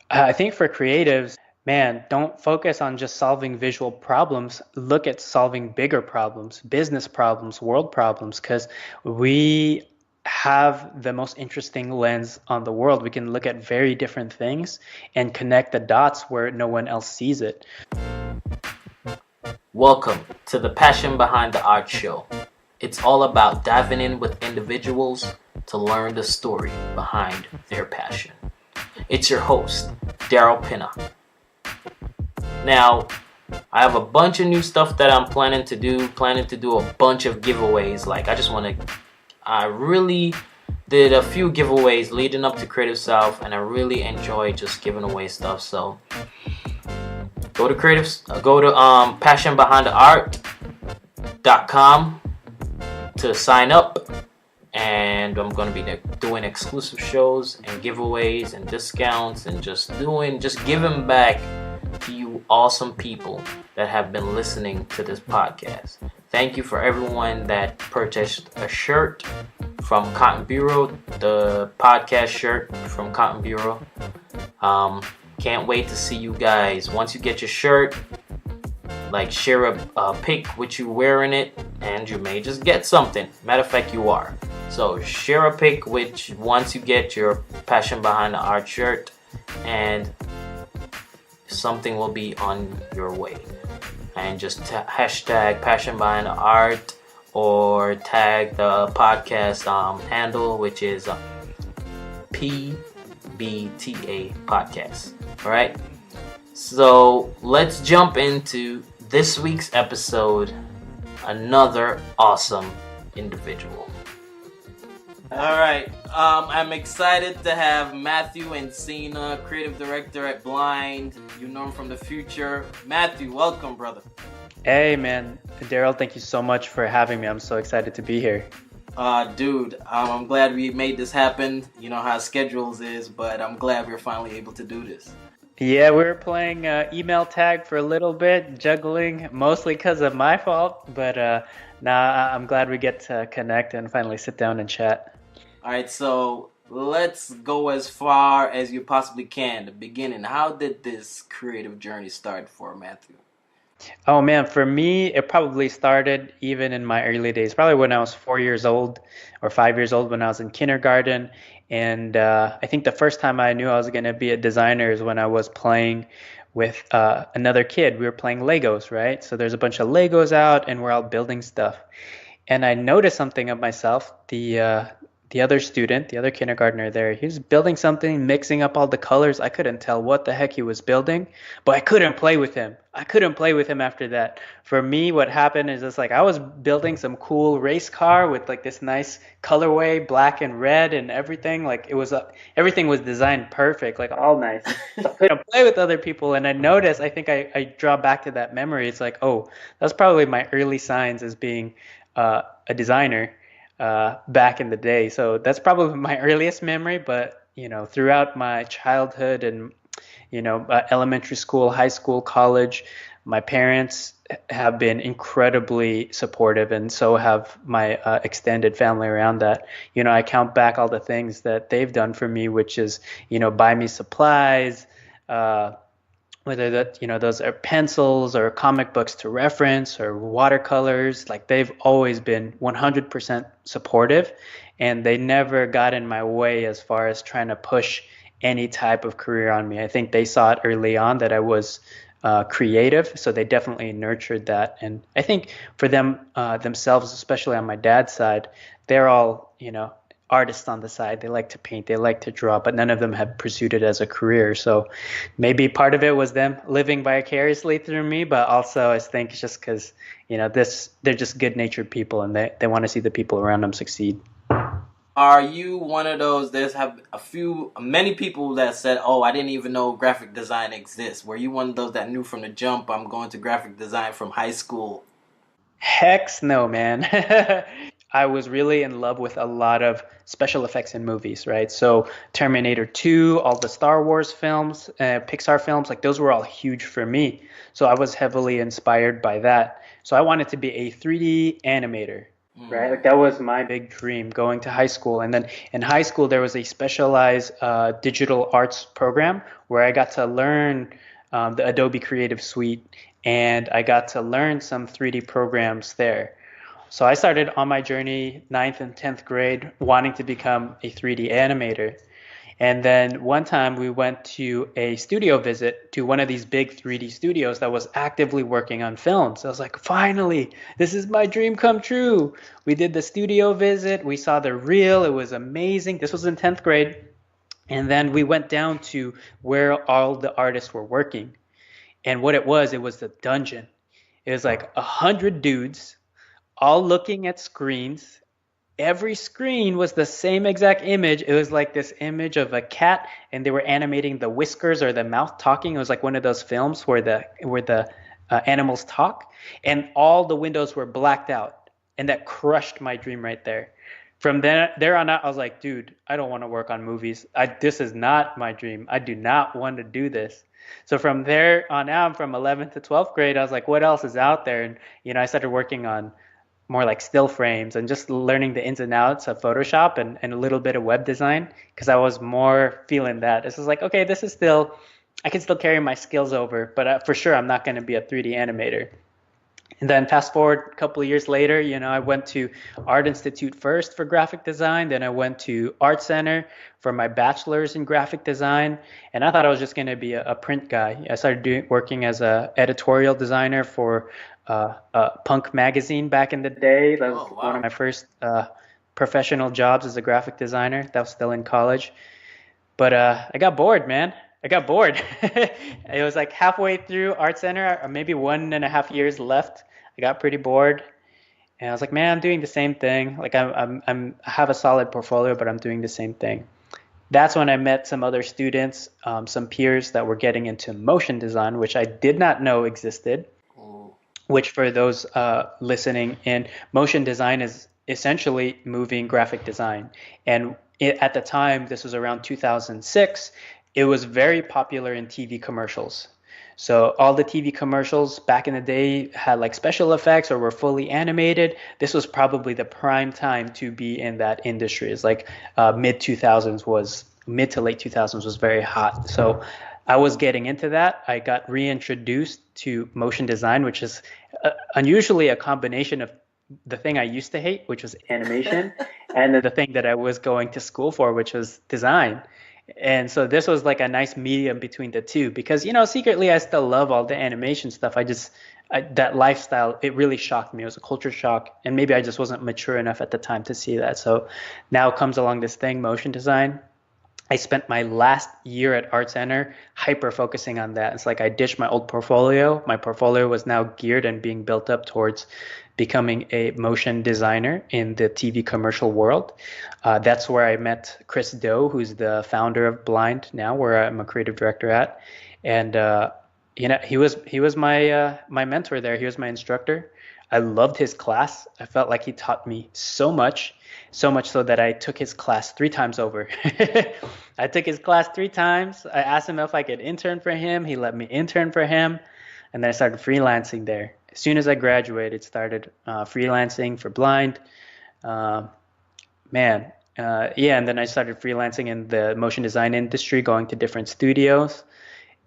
I think for creatives, man, don't focus on just solving visual problems. Look at solving bigger problems, business problems, world problems, because we have the most interesting lens on the world. We can look at very different things and connect the dots where no one else sees it. Welcome to the Passion Behind the Art Show. It's all about diving in with individuals to learn the story behind their passion. It's your host, Daryl Pinna. Now, I have a bunch of new stuff that I'm planning to do. Planning to do a bunch of giveaways. I really did a few giveaways leading up to Creative South, and I really enjoy just giving away stuff. So go to passionbehindtheart.com to sign up, and I'm going to be doing exclusive shows and giveaways and discounts and just giving back to you awesome people that have been listening to this podcast. Thank you for everyone that purchased a shirt from Cotton Bureau, the podcast shirt from Cotton Bureau. Can't wait to see you guys. Once you get your shirt, share a pic with you wearing it, and you may just get something. Matter of fact, you are. So share a pic once you get your Passion Behind the Art shirt, and something will be on your way. And just hashtag Passion Behind the Art, or tag the podcast handle, which is PBTA Podcast. All right. So let's jump into this week's episode. Another awesome individual. All right. I'm excited to have Matthew Encina, creative director at Blind. You know him from the future. Matthew, welcome, brother. Hey, man. Daryl, thank you so much for having me. I'm so excited to be here. Dude, I'm glad we made this happen. You know how schedules is, but I'm glad we're finally able to do this. Yeah, we were playing email tag for a little bit, juggling, mostly because of my fault. But now I'm glad we get to connect and finally sit down and chat. All right, so let's go as far as you possibly can. The beginning. How did this creative journey start for Matthew? Oh man, for me, it probably started even in my early days, probably when I was 4 years old or 5 years old when I was in kindergarten. And I think the first time I knew I was going to be a designer is when I was playing with another kid. We were playing Legos, right? So there's a bunch of Legos out and we're all building stuff. And I noticed something of myself. The other student, the other kindergartner there, he was building something, mixing up all the colors. I couldn't tell what the heck he was building, but I couldn't play with him. I couldn't play with him after that. For me, what happened is just like I was building some cool race car with like this nice colorway, black and red and everything. Like everything was designed perfect, like all nice. So I couldn't play with other people, and I noticed. I think I draw back to that memory. It's like, oh, that's probably my early signs as being a designer back in the day. So that's probably my earliest memory. But throughout my childhood and elementary school, high school, college, my parents have been incredibly supportive, and so have my extended family around that. I count back all the things that they've done for me, which is buy me supplies. Whether that those are pencils or comic books to reference or watercolors, like they've always been 100% supportive, and they never got in my way as far as trying to push any type of career on me. I think they saw it early on that I was creative, so they definitely nurtured that. And I think for them themselves, especially on my dad's side, they're all artists on the side. They like to paint, they like to draw, but none of them have pursued it as a career. So maybe part of it was them living vicariously through me, but also I think it's just because they're just good-natured people, and they want to see the people around them succeed. Are you one of those? Many people that said, "Oh, I didn't even know graphic design exists." Were you one of those that knew from the jump, "I'm going to graphic design from high school"? Heck no, man. I was really in love with a lot of special effects in movies, right? So Terminator 2, all the Star Wars films, Pixar films, like those were all huge for me. So I was heavily inspired by that. So I wanted to be a 3D animator. right? Mm. Like that was my big dream going to high school. And then in high school, there was a specialized digital arts program where I got to learn the Adobe Creative Suite and I got to learn some 3D programs there. So I started on my journey ninth and 10th grade wanting to become a 3D animator. And then one time we went to a studio visit to one of these big 3D studios that was actively working on films. I was like, finally, this is my dream come true. We did the studio visit, we saw the reel, it was amazing. This was in 10th grade. And then we went down to where all the artists were working. And what it was the dungeon. It was like 100 dudes all looking at screens. Every screen was the same exact image. It was like this image of a cat, and they were animating the whiskers or the mouth talking. It was like one of those films where the animals talk, and all the windows were blacked out, and that crushed my dream right there. From there on out, I was like, dude, I don't want to work on movies. This is not my dream. I do not want to do this. So from there on out, from 11th to 12th grade, I was like, what else is out there? And I started working on more like still frames and just learning the ins and outs of Photoshop and a little bit of web design because I was more feeling that. This is like, okay, this is still, I can still carry my skills over, but for sure I'm not going to be a 3D animator. And then fast forward a couple of years later, I went to Art Institute first for graphic design. Then I went to Art Center for my bachelor's in graphic design. And I thought I was just going to be a print guy. I started working as a editorial designer for Punk magazine back in the day. That was Oh one of wow. my first professional jobs as a graphic designer. That was still in college. But I got bored, man. I got bored. It was like halfway through Art Center, or maybe 1.5 years left. I got pretty bored, and I was like, man, I'm doing the same thing. Like I have a solid portfolio, but I'm doing the same thing. That's when I met some other students, some peers that were getting into motion design, which I did not know existed. Oh. Which for those listening in, motion design is essentially moving graphic design. And at the time, this was around 2006, it was very popular in TV commercials. So all the TV commercials back in the day had like special effects or were fully animated. This was probably the prime time to be in that industry. It's like mid to late 2000s was very hot. So I was getting into that. I got reintroduced to motion design, which is unusually a combination of the thing I used to hate, which was animation, and then the thing that I was going to school for, which was design. And so this was like a nice medium between the two because, secretly I still love all the animation stuff. That lifestyle, it really shocked me. It was a culture shock. And maybe I just wasn't mature enough at the time to see that. So now comes along this thing, motion design. I spent my last year at Art Center hyper focusing on that. It's like I ditched my old portfolio. My portfolio was now geared and being built up towards becoming a motion designer in the TV commercial world. That's where I met Chris Do, who's the founder of Blind now, where I'm a creative director at. And he was my mentor there. He was my instructor. I loved his class. I felt like he taught me so much so that I took his class 3 times over. I took his class 3 times. I asked him if I could intern for him. He let me intern for him, and then I started freelancing there. As soon as I graduated, started freelancing for Blind. Uh, Man, yeah, and then I started freelancing in the motion design industry, going to different studios,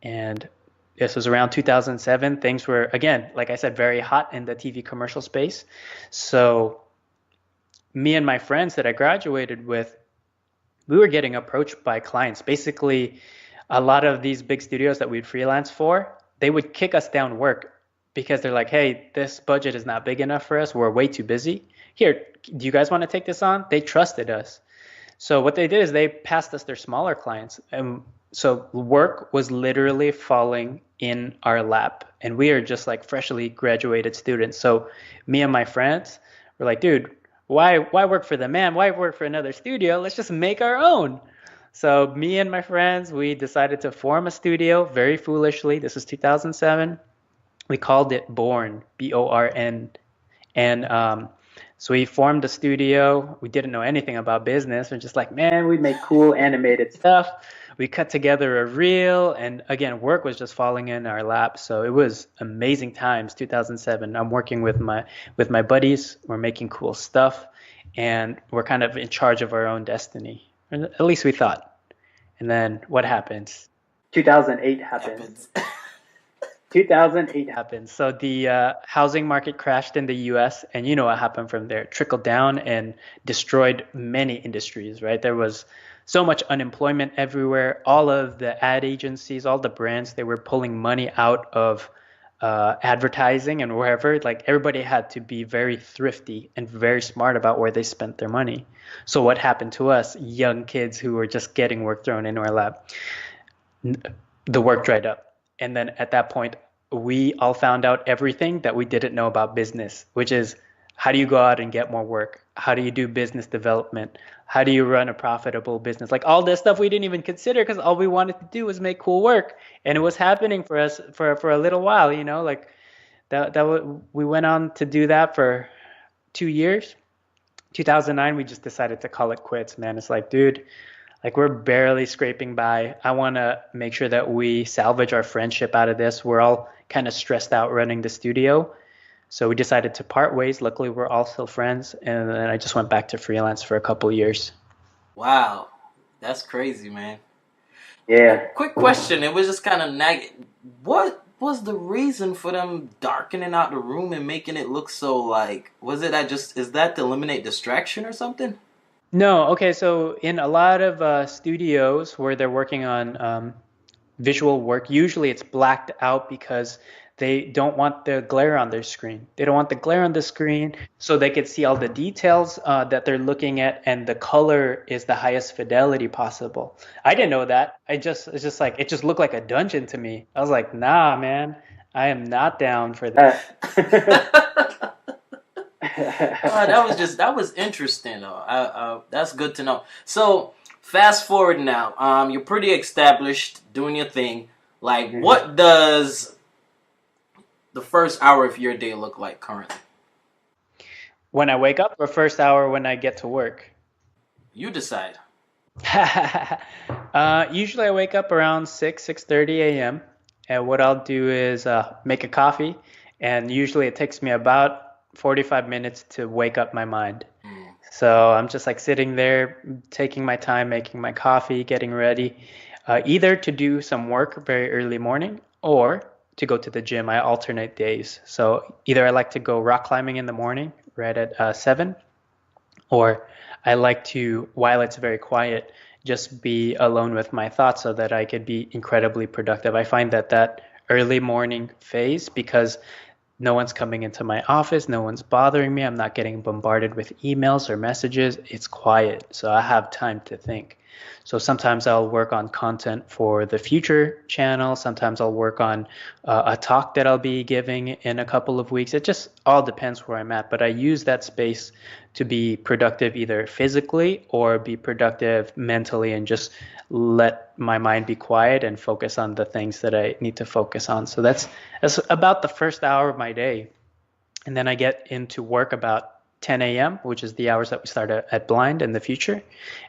and this was around 2007. Things were, again, like I said, very hot in the TV commercial space. So me and my friends that I graduated with, we were getting approached by clients. Basically, a lot of these big studios that we'd freelance for, they would kick us down work because they're like, hey, this budget is not big enough for us. We're way too busy. Here, do you guys want to take this on? They trusted us. So what they did is they passed us their smaller clients. And so work was literally falling in our lap. And we are just like freshly graduated students. So me and my friends were like, dude, why work for the man? Why work for another studio? Let's just make our own. So me and my friends, we decided to form a studio very foolishly. This was 2007. We called it Born, Born. And so we formed a studio. We didn't know anything about business. We're just like, man, we make cool animated stuff. We cut together a reel, and again, work was just falling in our lap. So it was amazing times. 2007. I'm working with my buddies. We're making cool stuff, and we're kind of in charge of our own destiny. At least we thought. And then what happens? 2008 happens. Happens. 2008 happened. So the housing market crashed in the US, and you know what happened from there. It trickled down and destroyed many industries, right? There was so much unemployment everywhere. All of the ad agencies, all the brands, they were pulling money out of advertising and wherever. Like everybody had to be very thrifty and very smart about where they spent their money. So what happened to us, young kids who were just getting work thrown into our lap? The work dried up. And then at that point, we all found out everything that we didn't know about business, which is how do you go out and get more work? How do you do business development? How do you run a profitable business? Like all this stuff we didn't even consider because all we wanted to do was make cool work. And it was happening for us for a little while, like we went on to do that for 2 years. 2009, we just decided to call it quits, man. It's like, dude, like we're barely scraping by. I want to make sure that we salvage our friendship out of this. We're all kind of stressed out running the studio. So we decided to part ways. Luckily, we're all still friends. And then I just went back to freelance for a couple years. Wow, that's crazy, man. Yeah. Quick question. It was just kind of nagging. What was the reason for them darkening out the room and making it look so like? Was it is that to eliminate distraction or something? No, okay. So in a lot of studios where they're working on visual work, usually it's blacked out because they don't want the glare on their screen. They don't want the glare on the screen so they could see all the details that they're looking at, and the color is the highest fidelity possible. I didn't know that. It's just like, it just looked like a dungeon to me. I was like, nah, man, I am not down for that. That was interesting though. That's good to know. So fast forward now. You're pretty established, doing your thing. Like, what does the first hour of your day look like currently? When I wake up, or first hour when I get to work? You decide. Usually I wake up around 6:30 a.m. And what I'll do is make a coffee. And usually it takes me about 45 minutes to wake up my mind. So I'm just like sitting there, taking my time, making my coffee, getting ready, either to do some work very early morning or to go to the gym. I alternate days. So either I like to go rock climbing in the morning, right at 7, or I like to, while it's very quiet, just be alone with my thoughts so that I could be incredibly productive. I find that early morning phase, because no one's coming into my office, no one's bothering me, I'm not getting bombarded with emails or messages, it's quiet, so I have time to think. So sometimes I'll work on content for the future channel, sometimes I'll work on a talk that I'll be giving in a couple of weeks. It just all depends where I'm at, but I use that space to be productive either physically or be productive mentally, and just let my mind be quiet and focus on the things that I need to focus on. So that's about the first hour of my day. And then I get into work about 10 a.m., which is the hours that we start at Blind and The Future.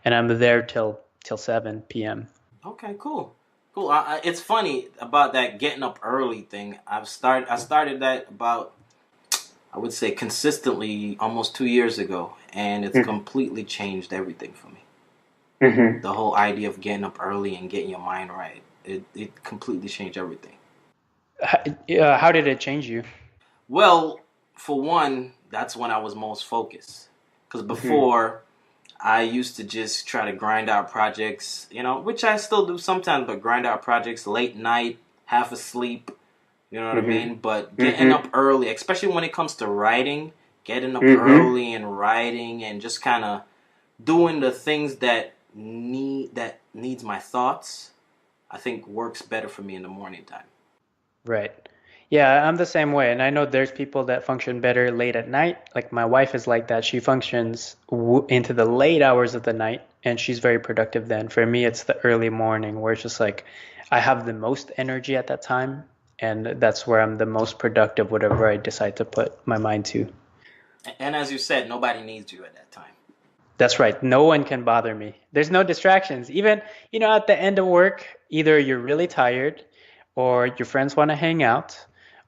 And I'm there till 7 p.m. Okay, cool. Cool. It's funny about that getting up early thing. I started that about, I would say, consistently almost 2 years ago. And it's completely changed everything for me. The whole idea of getting up early and getting your mind right, it completely changed everything. How did it change you? Well, for one, that's when I was most focused. Because before, I used to just try to grind out projects, which I still do sometimes, but grind out projects late night, half asleep, you know what I mean? But getting up early, especially when it comes to writing, getting up early and writing and just kind of doing the things that needs my thoughts, I think works better for me in the morning time. Right. Yeah, I'm the same way. And I know there's people that function better late at night. Like my wife is like that. She functions into the late hours of the night, and she's very productive then. For me, it's the early morning where it's just like I have the most energy at that time. And that's where I'm the most productive, whatever I decide to put my mind to. And as you said, nobody needs you at that time. That's right. No one can bother me. There's no distractions. Even, at the end of work, either you're really tired or your friends want to hang out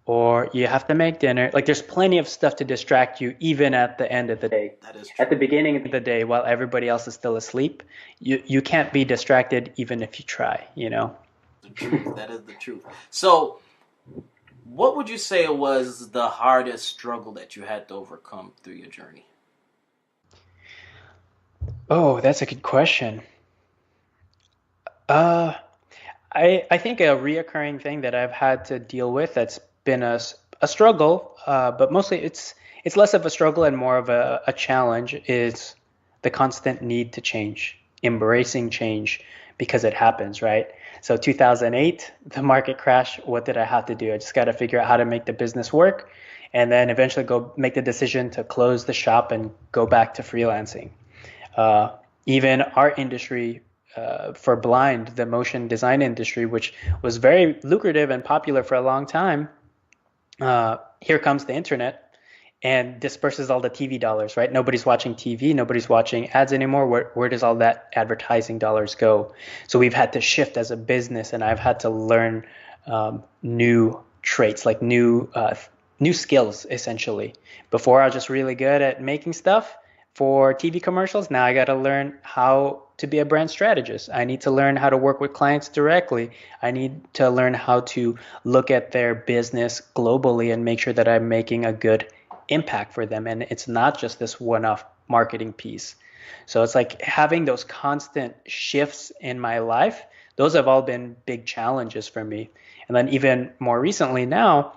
or you have to make dinner. Like there's plenty of stuff to distract you even at the end of the day. That is At the true. beginning of the day while everybody else is still asleep, you can't be distracted even if you try. The truth. That is the truth. So, what would you say was the hardest struggle that you had to overcome through your journey? Oh, that's a good question. Uh, I think a reoccurring thing that I've had to deal with that's been a struggle, but mostly it's less of a struggle and more of a challenge is the constant need to change, embracing change because it happens, right? So 2008, the market crash, what did I have to do? I just got to figure out how to make the business work and then eventually go make the decision to close the shop and go back to freelancing. Uh, Even our industry for blind, the motion design industry, which was very lucrative and popular for a long time, here comes the internet and disperses all the TV dollars, right? Nobody's watching TV, nobody's watching ads anymore. Where does all that advertising dollars go? So we've had to shift as a business, and I've had to learn new traits, like new skills, essentially. Before I was just really good at making stuff for TV commercials. Now I got to learn how to be a brand strategist. I need to learn how to work with clients directly. I need to learn how to look at their business globally and make sure that I'm making a good impact for them. And it's not just this one off marketing piece. So it's like having those constant shifts in my life. Those have all been big challenges for me. And then even more recently now,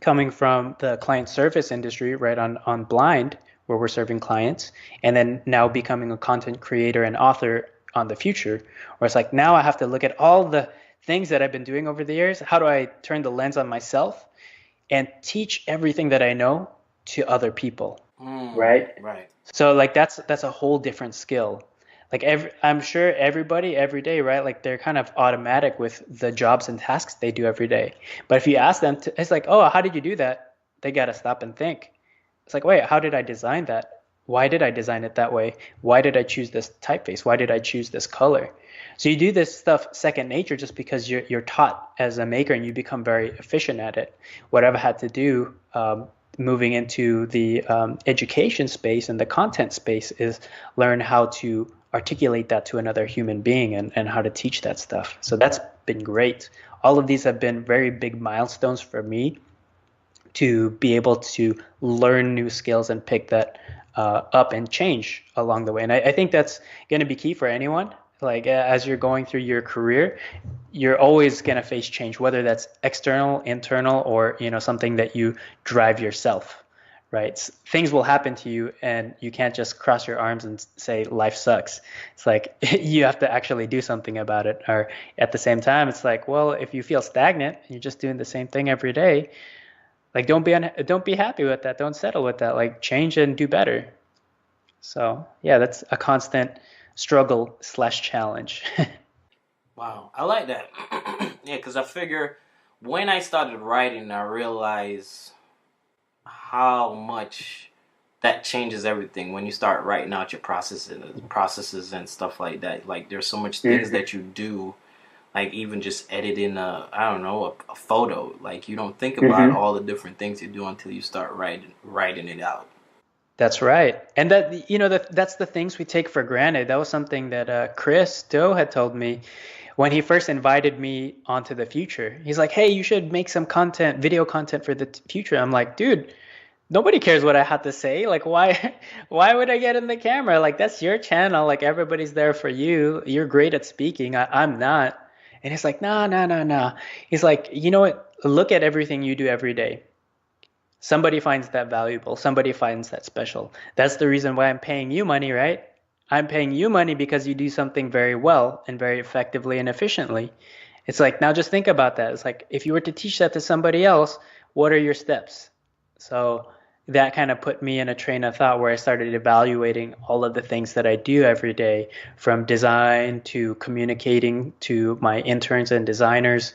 coming from the client service industry, right, on Blind, where we're serving clients, and then now becoming a content creator and author on The Futur, where it's like now I have to look at all the things that I've been doing over the years. How do I turn the lens on myself and teach everything that I know to other people, right? Right. So like that's a whole different skill. Like I'm sure everybody every day, right? Like they're kind of automatic with the jobs and tasks they do every day. But if you ask them to, it's like, oh, how did you do that? They got to stop and think. It's like, wait, how did I design that? Why did I design it that way? Why did I choose this typeface? Why did I choose this color? So you do this stuff second nature just because you're taught as a maker and you become very efficient at it. What I've had to do moving into the education space and the content space is learn how to articulate that to another human being and how to teach that stuff. So that's been great. All of these have been very big milestones for me to be able to learn new skills and pick that up and change along the way. And I think that's going to be key for anyone. Like as you're going through your career, you're always going to face change, whether that's external, internal, or something that you drive yourself, right? Things will happen to you, and you can't just cross your arms and say life sucks. It's like you have to actually do something about it. Or at the same time, it's like, well, if you feel stagnant, and you're just doing the same thing every day, like don't be happy with that. Don't settle with that. Like change and do better. So yeah, that's a constant struggle slash challenge. Wow, I like that. Yeah, because I figure when I started writing, I realized how much that changes everything when you start writing out your processes and stuff like that. Like there's so much things Mhm. that you do, like even just editing I don't know, a photo. Like you don't think about Mhm. all the different things you do until you start writing it out. That's right. And that's the things we take for granted. That was something that Chris Doe had told me when he first invited me onto the future. He's like, "Hey, you should make some content, video content for the future." I'm like, "Dude, nobody cares what I have to say. Like, why, why would I get in the camera? Like, that's your channel. Like, everybody's there for you. You're great at speaking. I'm not." And he's like, "No, no, no, no." He's like, "You know what? Look at everything you do every day. Somebody finds that valuable. Somebody finds that special. That's the reason why I'm paying you money, right? I'm paying you money because you do something very well and very effectively and efficiently." It's like, now just think about that. It's like, if you were to teach that to somebody else, what are your steps? So that kind of put me in a train of thought where I started evaluating all of the things that I do every day, from design to communicating to my interns and designers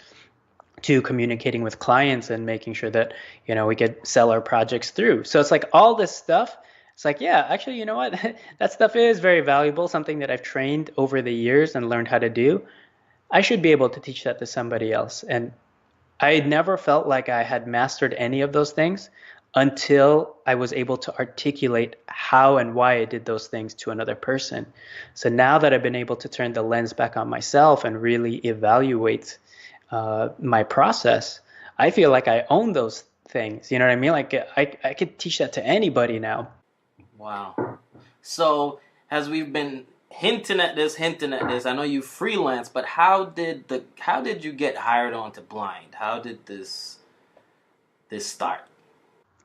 to communicating with clients and making sure that we could sell our projects through. So it's like all this stuff It's like, yeah, actually, you know what? That stuff is very valuable, something that I've trained over the years and learned how to do. I should be able to teach that to somebody else. And I never felt like I had mastered any of those things until I was able to articulate how and why I did those things to another person. So now that I've been able to turn the lens back on myself and really evaluate my process, I feel like I own those things. You know what I mean? Like I could teach that to anybody now. Wow. So as we've been hinting at this, I know you freelance, but how did you get hired on to Blind? How did this start?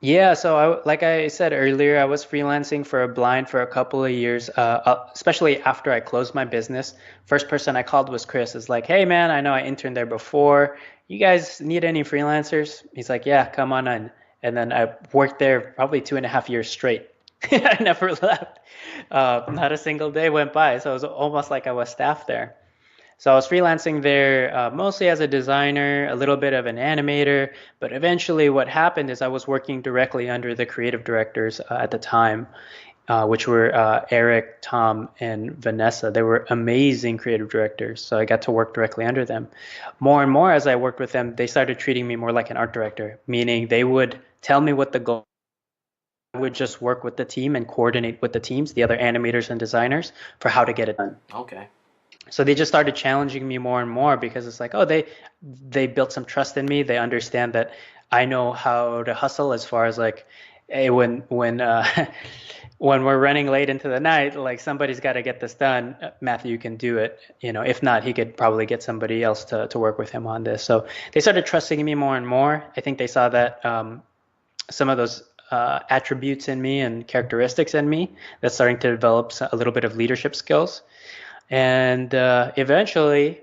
Yeah, so like I said earlier, I was freelancing for a blind for a couple of years, especially after I closed my business. First person I called was Chris. It's like, hey man, I know I interned there before. You guys need any freelancers? He's like, yeah, come on in. And then I worked there probably 2.5 years straight. I never left. Not a single day went by, so it was almost like I was staff there. So I was freelancing there mostly as a designer, a little bit of an animator, but eventually what happened is I was working directly under the creative directors at the time, which were Eric, Tom, and Vanessa. They were amazing creative directors, so I got to work directly under them. More and more as I worked with them, they started treating me more like an art director, meaning they would tell me what the goal. I would just work with the team and coordinate with the teams, the other animators and designers, for how to get it done. Okay. So they just started challenging me more and more because it's like, oh, they built some trust in me. They understand that I know how to hustle as far as like, hey, when when we're running late into the night, like somebody's got to get this done. Matthew can do it. You know, if not, he could probably get somebody else to work with him on this. So they started trusting me more and more. I think they saw that some of those attributes in me and characteristics in me that's starting to develop a little bit of leadership skills. And eventually,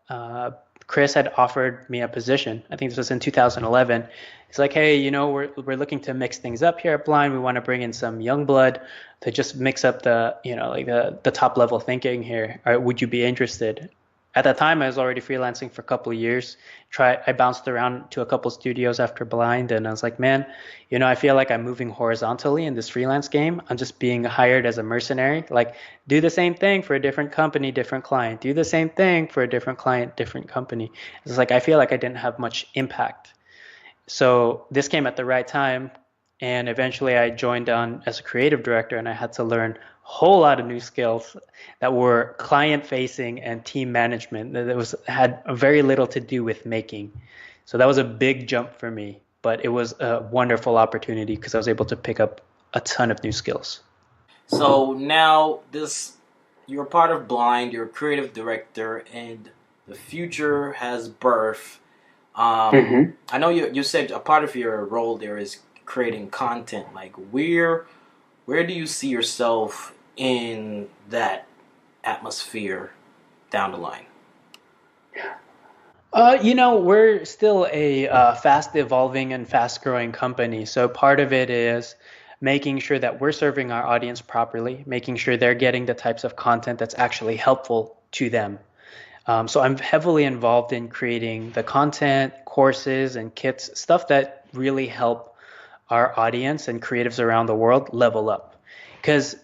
uh, Chris had offered me a position. I think this was in 2011. He's like, hey, you know, we're looking to mix things up here at Blind. We want to bring in some young blood to just mix up the, you know, like the top level thinking here. Would you be interested? At that time, I was already freelancing for a couple of years. I bounced around to a couple studios after Blind, and I was like, man, you know, I feel like I'm moving horizontally in this freelance game. I'm just being hired as a mercenary. Like, do the same thing for a different company, different client. Do the same thing for a different client, different company. It's like I feel like I didn't have much impact. So this came at the right time, and eventually I joined on as a creative director, and I had to learn a whole lot of new skills that were client facing and team management that was had very little to do with making. So that was a big jump for me, but it was a wonderful opportunity because I was able to pick up a ton of new skills. So now this you're part of Blind, you're a creative director, and the future has birth. I know you said a part of your role there is creating content. Like where do you see yourself in that atmosphere down the line? You know, we're still a fast evolving and fast growing company. So part of it is making sure that we're serving our audience properly, making sure they're getting the types of content that's actually helpful to them. So I'm heavily involved in creating the content, courses, and kits, stuff that really help our audience and creatives around the world level up. Because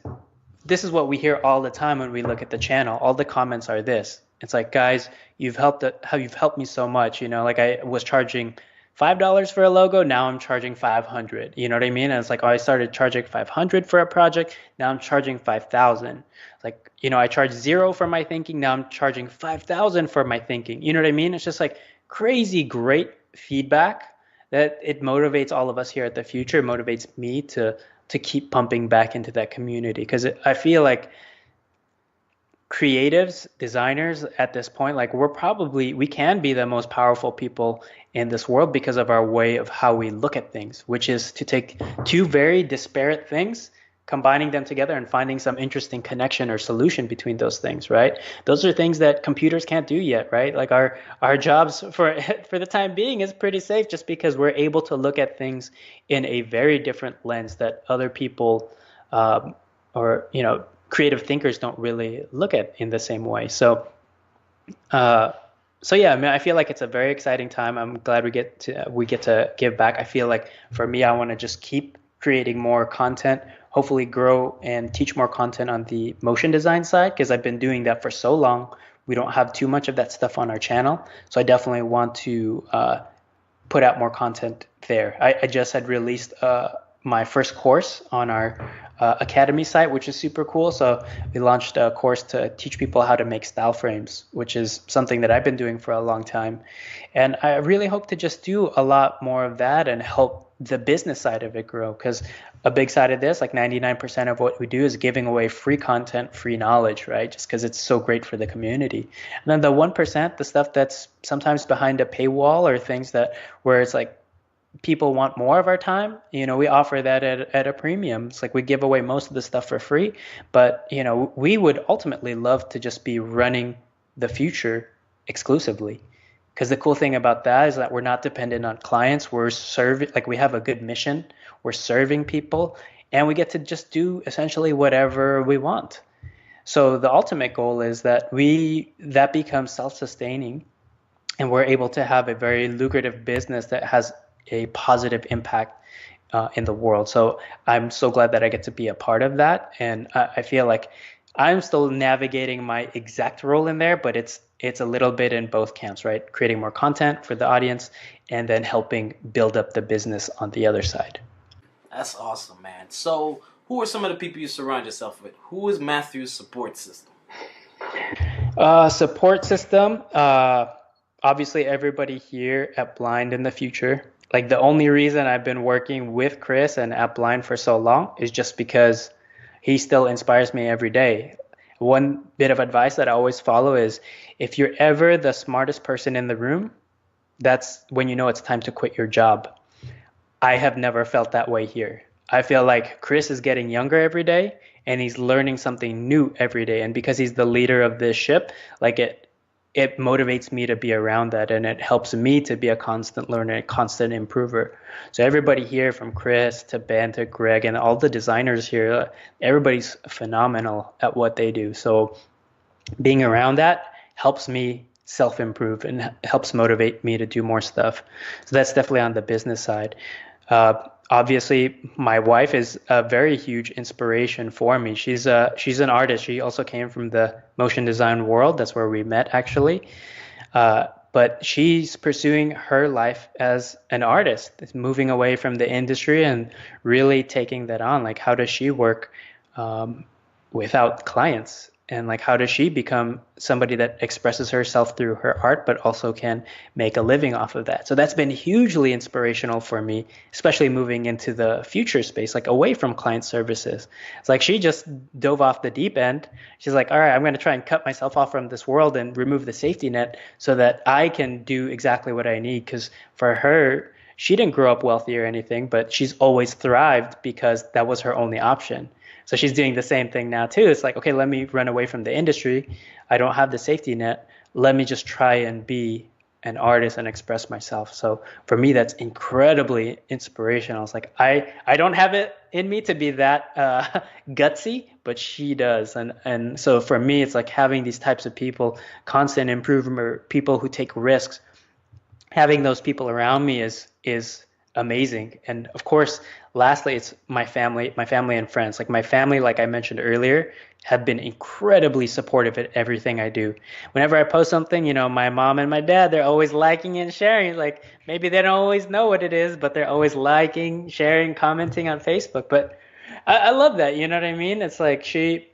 this is what we hear all the time when we look at the channel. All the comments are this. It's like, guys, how you've helped me so much. You know, like I was charging $5 for a logo, now I'm charging 500. You know what I mean? And it's like, oh, I started charging 500 for a project, now I'm charging 5,000. Like, you know, I charge zero for my thinking, now I'm charging 5,000 for my thinking. You know what I mean? It's just like crazy great feedback that it motivates all of us here at the future, motivates me to keep pumping back into that community because I feel like creatives, designers at this point, like we can be the most powerful people in this world because of our way of how we look at things, which is to take two very disparate things, combining them together and finding some interesting connection or solution between those things, right? Those are things that computers can't do yet, right? Like our jobs for for the time being is pretty safe just because we're able to look at things in a very different lens that other people or you know creative thinkers don't really look at in the same way. Uh, so yeah, I mean, I feel like it's a very exciting time. I'm glad we get to give back. I feel like for me, I want to just keep creating more content, hopefully grow and teach more content on the motion design side because I've been doing that for so long. We don't have too much of that stuff on our channel. So I definitely want to put out more content there. I just had released my first course on our Academy site, which is super cool. So we launched a course to teach people how to make style frames, which is something that I've been doing for a long time. And I really hope to just do a lot more of that and help the business side of it grow. Because a big side of this, like 99% of what we do is giving away free content, free knowledge, right? Just because it's so great for the community. And then the 1%, the stuff that's sometimes behind a paywall or things that where it's like people want more of our time, we offer that at a premium. It's like we give away most of the stuff for free, but we would ultimately love to just be running the future exclusively. Because the cool thing about that is that we're not dependent on clients. We're serving, like we have a good mission. We're serving people, and we get to just do essentially whatever we want. So the ultimate goal is that that becomes self-sustaining, and we're able to have a very lucrative business that has a positive impact in the world. So I'm so glad that I get to be a part of that, and I feel like I'm still navigating my exact role in there, but it's a little bit in both camps, right? Creating more content for the audience, and then helping build up the business on the other side. That's awesome, man. So, who are some of the people you surround yourself with? Who is Matthew's support system? Support system. Obviously, everybody here at Blind in the Future. Like the only reason I've been working with Chris and at Blind for so long is just because he still inspires me every day. One bit of advice that I always follow is if you're ever the smartest person in the room, that's when you know it's time to quit your job. I have never felt that way here. I feel like Chris is getting younger every day and he's learning something new every day. And because he's the leader of this ship, like it motivates me to be around that, and it helps me to be a constant learner, a constant improver. So everybody here, from Chris to Ben to Greg and all the designers here, everybody's phenomenal at what they do. So being around that helps me self-improve and helps motivate me to do more stuff. So that's definitely on the business side. Obviously, my wife is a very huge inspiration for me. She's an artist. She also came from the motion design world. That's where we met, actually. But she's pursuing her life as an artist, moving away from the industry and really taking that on. Like, how does she work without clients? And like, how does she become somebody that expresses herself through her art, but also can make a living off of that? So that's been hugely inspirational for me, especially moving into the future space, like away from client services. It's like she just dove off the deep end. She's like, all right, I'm going to try and cut myself off from this world and remove the safety net so that I can do exactly what I need. Because for her, she didn't grow up wealthy or anything, but she's always thrived because that was her only option. So she's doing the same thing now too. It's like, okay, let me run away from the industry. I don't have the safety net. Let me just try and be an artist and express myself. So for me, that's incredibly inspirational. It's like, I don't have it in me to be that gutsy, but she does. And so for me, it's like having these types of people, constant improvement, people who take risks. Having those people around me is amazing. And of course, lastly, it's my family and friends. Like my family, like I mentioned earlier, have been incredibly supportive at everything I do. Whenever I post something, my mom and my dad, they're always liking and sharing. Like maybe they don't always know what it is, but they're always liking, sharing, commenting on Facebook. But I love that. You know what I mean? It's like she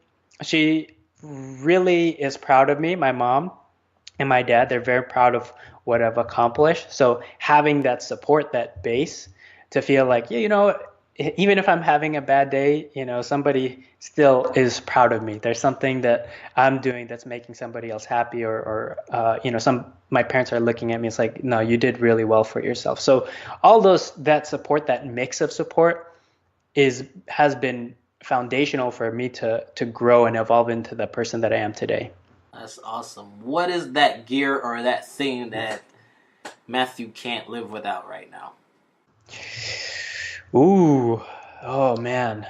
really is proud of me, my mom and my dad. They're very proud of what I've accomplished. So having that support, that base, to feel like, yeah, even if I'm having a bad day, somebody still is proud of me. There's something that I'm doing that's making somebody else happy, or my parents are looking at me. It's like, no, you did really well for yourself. So all that support, that mix of support, has been foundational for me to grow and evolve into the person that I am today. That's awesome. What is that gear or that thing that Matthew can't live without right now? Ooh, oh man.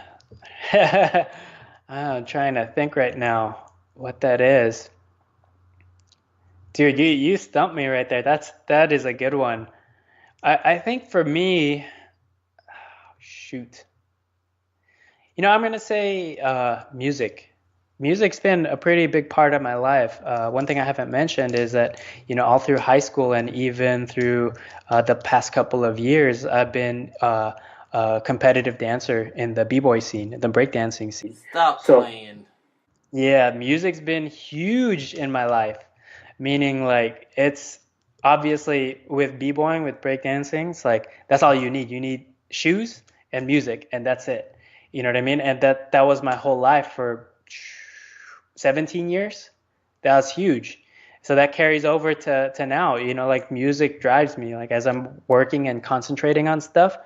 I'm trying to think right now what that is. Dude, you stumped me right there. That is a good one. I think for me, shoot. I'm gonna say music. Music's been a pretty big part of my life. One thing I haven't mentioned is that, all through high school and even through the past couple of years, I've been a competitive dancer in the b-boy scene, the breakdancing scene. Stop So playing. yeah, music's been huge in my life, meaning like it's obviously with b-boying, with breakdancing, it's like that's all you need. You need shoes and music, and that's it. You know what I mean? And that was my whole life for 17 years. That was huge. So that carries over to now, like music drives me. Like as I'm working and concentrating on stuff,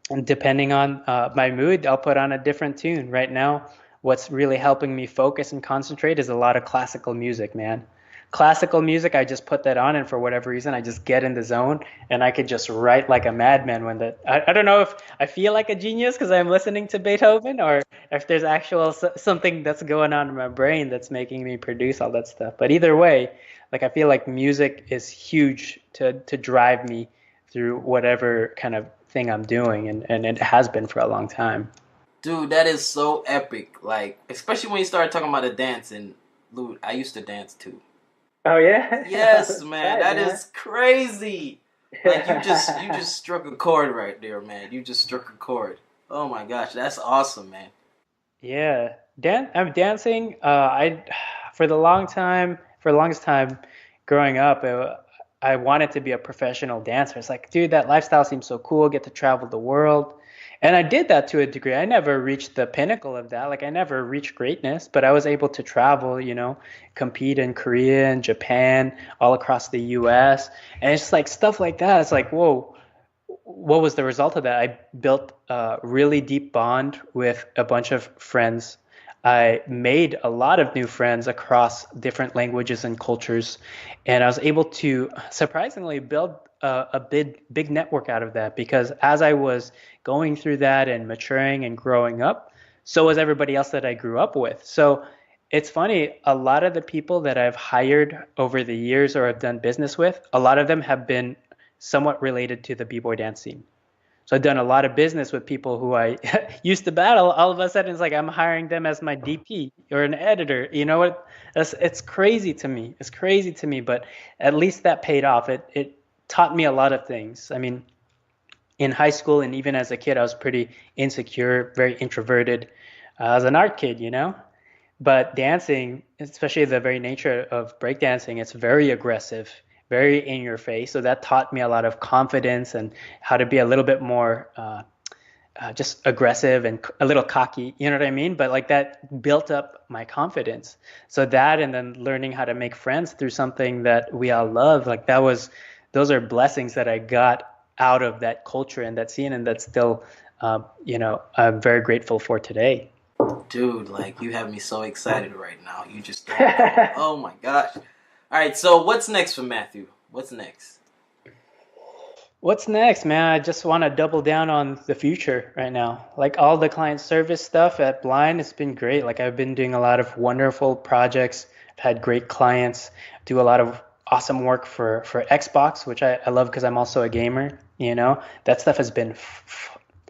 and depending on my mood, I'll put on a different tune. Right now, what's really helping me focus and concentrate is a lot of classical music, man. Classical music, I just put that on, and for whatever reason, I just get in the zone, and I could just write like a madman when that. I don't know if I feel like a genius because I'm listening to Beethoven, or if there's actual something that's going on in my brain that's making me produce all that stuff. But either way, like I feel like music is huge to drive me through whatever kind of thing I'm doing, and it has been for a long time. Dude, that is so epic. Like, especially when you start talking about the dancing. Dude, I used to dance too. Oh yeah, Yes, man, right, that man. is crazy. Like you just struck a chord right there, man. You just struck a chord. Oh my gosh, that's awesome, man. Yeah, I'm dancing. I for the longest time growing up, I wanted to be a professional dancer. It's like, dude, that lifestyle seems so cool. Get to travel the world, and I did that to a degree. I never reached the pinnacle of that. Like, I never reached greatness, but I was able to travel. Compete in Korea and Japan, all across the U.S. And it's just like stuff like that. It's like, whoa, what was the result of that? I built a really deep bond with a bunch of friends. I made a lot of new friends across different languages and cultures, and I was able to surprisingly build a big network out of that because as I was going through that and maturing and growing up, so was everybody else that I grew up with. So it's funny, a lot of the people that I've hired over the years or have done business with, a lot of them have been somewhat related to the b-boy dance scene. So I've done a lot of business with people who I used to battle. All of a sudden, it's like I'm hiring them as my DP or an editor. You know what? It's crazy to me. It's crazy to me, but at least that paid off. It taught me a lot of things. I mean, in high school and even as a kid, I was pretty insecure, very introverted. I was an art kid. But dancing, especially the very nature of breakdancing, it's very aggressive, very in your face. So that taught me a lot of confidence and how to be a little bit more just aggressive and a little cocky. You know what I mean? But like that built up my confidence. So that and then learning how to make friends through something that we all love, like those are blessings that I got out of that culture and that scene, and that's still, I'm very grateful for today. Dude, like you have me so excited right now. You just don't know. Oh my gosh. All right, so what's next for Matthew? What's next? What's next, man? I just want to double down on the future right now. Like all the client service stuff at Blind, it's been great. Like I've been doing a lot of wonderful projects. I've had great clients, do a lot of awesome work for Xbox, which I love because I'm also a gamer. That stuff has been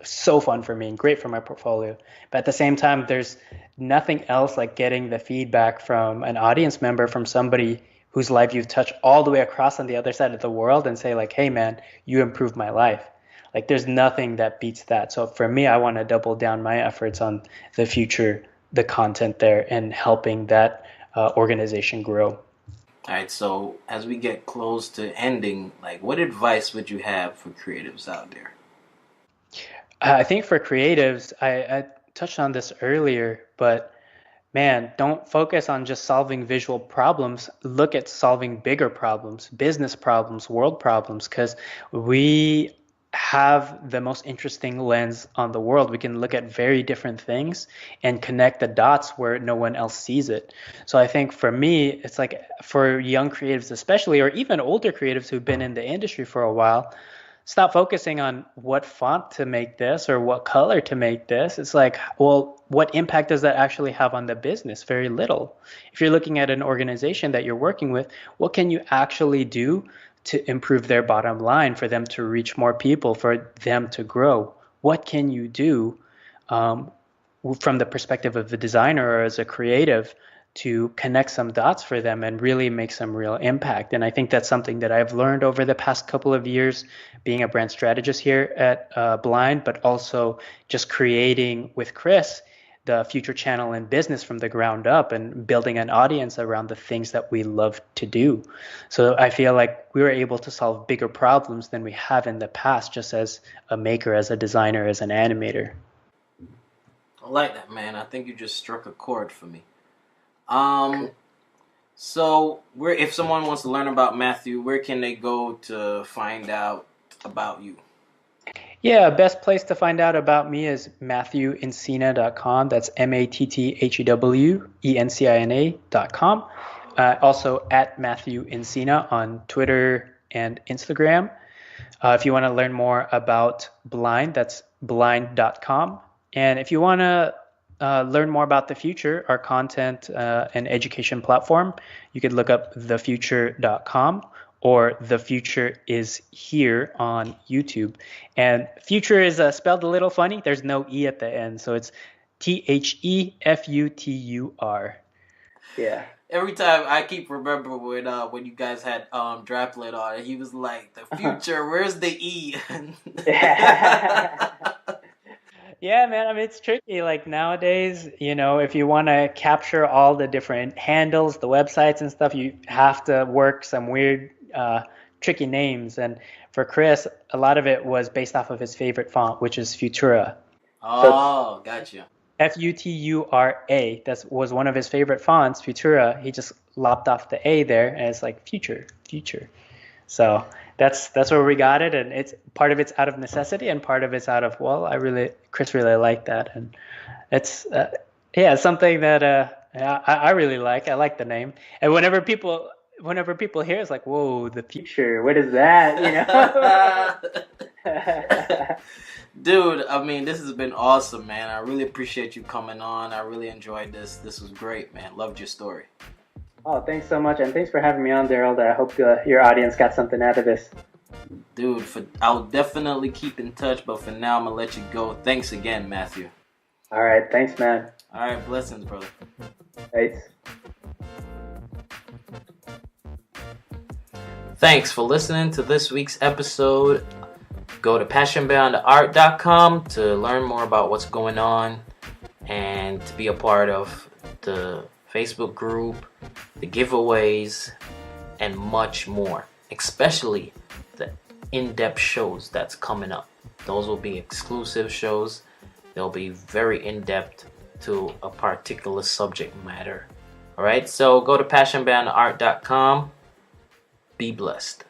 so fun for me and great for my portfolio. But at the same time, there's nothing else like getting the feedback from an audience member, from somebody whose life you've touched all the way across on the other side of the world and say like, hey man, you improved my life. Like there's nothing that beats that. So for me, I want to double down my efforts on the future, the content there, and helping that organization grow. All right, so as we get close to ending, like what advice would you have for creatives out there? I think for creatives, I touched on this earlier, but man, don't focus on just solving visual problems. Look at solving bigger problems, business problems, world problems, because we have the most interesting lens on the world. We can look at very different things and connect the dots where no one else sees it. So I think for me, it's like for young creatives, especially, or even older creatives who've been in the industry for a while, stop focusing on what font to make this or what color to make this. It's like, well, what impact does that actually have on the business? Very little. If you're looking at an organization that you're working with, what can you actually do to improve their bottom line, for them to reach more people, for them to grow? What can you do? Um, from the perspective of a designer or as a creative, to connect some dots for them and really make some real impact. And I think that's something that I've learned over the past couple of years being a brand strategist here at Blind, but also just creating with Chris the future channel and business from the ground up and building an audience around the things that we love to do. So I feel like we were able to solve bigger problems than we have in the past, just as a maker, as a designer, as an animator. I like that, man. I think you just struck a chord for me. Um, so if someone wants to learn about Matthew, where can they go to find out about you? Yeah, best place to find out about me is MatthewEncina.com. That's MatthewEncina.com. Also at Matthew Encina on Twitter and Instagram. If you want to learn more about Blind, that's blind.com. And if you want to learn more about The Futur, our content and education platform, you could look up thefuture.com or The Future is Here on YouTube. And future is spelled a little funny. There's no E at the end, so it's THEFUTUR. Yeah. Every time I keep remembering when you guys had Draplet on, he was like, "The future, where's the E?" Yeah, man. I mean, it's tricky. Like nowadays, if you want to capture all the different handles, the websites and stuff, you have to work some weird, tricky names. And for Chris, a lot of it was based off of his favorite font, which is Futura. Oh, gotcha. Futura. That was one of his favorite fonts, Futura. He just lopped off the A there, and it's like future. So that's where we got it, and it's part of it's out of necessity, and part of it's out of Chris really liked that, and it's something that I really like. I like the name, and whenever people hear, it's like, whoa, the future. What is that? Dude, I mean, this has been awesome, man. I really appreciate you coming on. I really enjoyed this. This was great, man. Loved your story. Oh, thanks so much, and thanks for having me on, Daryl. I hope your audience got something out of this. Dude, I'll definitely keep in touch, but for now, I'm going to let you go. Thanks again, Matthew. All right, thanks, man. All right, blessings, brother. Thanks. Thanks for listening to this week's episode. Go to passionbeyondtheart.com to learn more about what's going on and to be a part of the Facebook group, the giveaways, and much more, especially the in-depth shows that's coming up. Those will be exclusive shows. They'll be very in-depth to a particular subject matter. All right, so go to passionbeyondtheart.com. Be blessed.